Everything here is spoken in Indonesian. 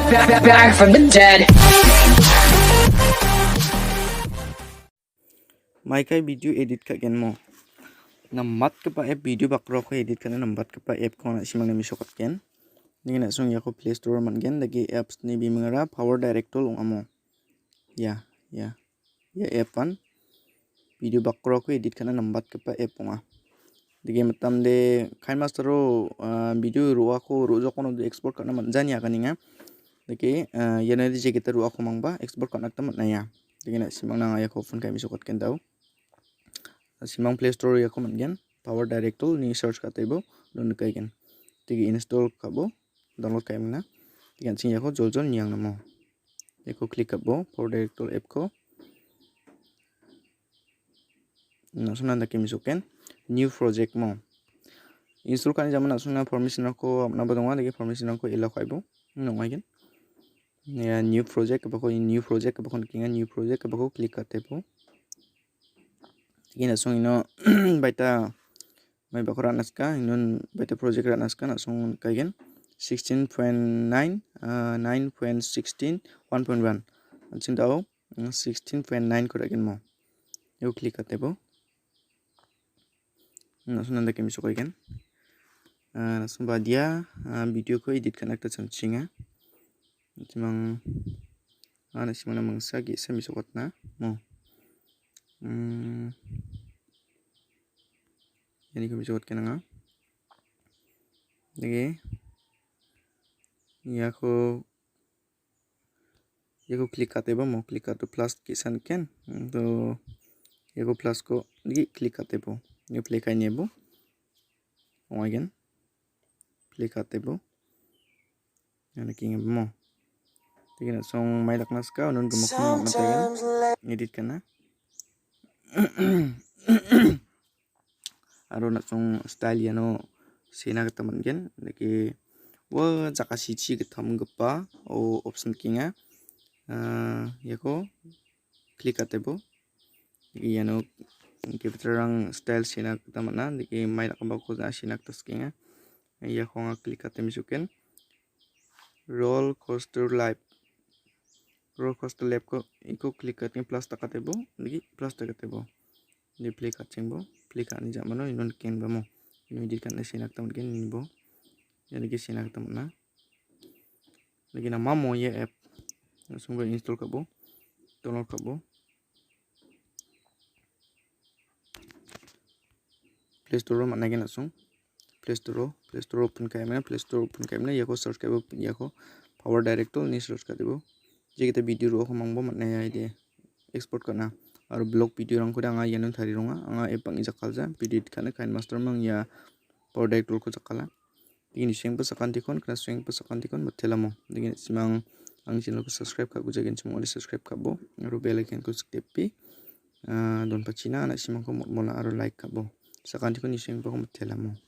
back from the dead. Maikai video edit kagen mo. Nambatgipa app video Bakroako edit kana nambatgipa app ko na simang nami sokat ken. Ningin na sung yako Play Store man gen lagi apps ni bimangara power direct tool amo. Ya app one video Bakroako edit kana nambatgipa app nga. Dige matam de kain mastero video ruako rujo kono de export kana manjani akaninga. Dige yana di kita ruako mangba export kana tamat na ya. Dige na simang nanga yako phone kai misokot ken tau. Simang Play Store yako man gen power direct tool ni search ka taibo don kai gen. Dige install kabo download kai mana. Dige sing yako jol nyang namo. Yako click kabo power direct tool app ko. Nasuna ndake misoken new project mo. Install kani zaman nasuna permission ako apna badonga dige permission ako ila kaibo. Nongai gen. Ya new project kabako new project kabako kinga new project kabako click ka taibo. Dige nasung ino baita may bakura naska inon baita project ra naska nasung kagen 16.9 9.16 1.1 ansin daw 16.9 ko ragen mo. Yo click ka taibo. Nasung nanda kami suka kan. Nasung Badia video ko edit kana ta chancinga. Timang simang namang sagi sa misukot na mo. Yani ko misukot kana nga. Dige. Yako click kate ba mo click to plus kisan ken. To yako plus ko dige click kate po. Yo play kay nebo. Again. Play kate po. Yan naking mo. Tige na song may laknas ka unon gumakon na tayo. Edit ka na. Aro na song style yano sina kataman gen. Lagi wa jakasichi ketam gepa o option kinga. Yako click kate po. Dige yano Kitarang style sinak tamana diki may nakabako na sinak taskinga iya ko nga click at misuken roller coaster live ko iko click at plus takatebo diki plus takatebo di play katchingbo play ka ni jamano inon ken bamo ino di kan sinak taman ken nibo ya diki sinak tamana lagi nama mo ya app langsung install kabo download kabo Play Store mana gen langsung Play Store open kai mana yako search kai yako power direct tool ni search kai debo je kita video ro mangbo mana ya ide export kana aro blog video rang ko anga yanon thari ronga anga app ang jakalja video kana kain master mang ya power direct tool ko jakala ini swing pa sakantikon kana swing pa sakantikon mathelamo dingin simang ang channel ko subscribe ka gujagen chimo subscribe kabo aro bell icon ko tepi don pachina na simang ko mola aro like kabo Sakanti ko nising pa ko matela mo.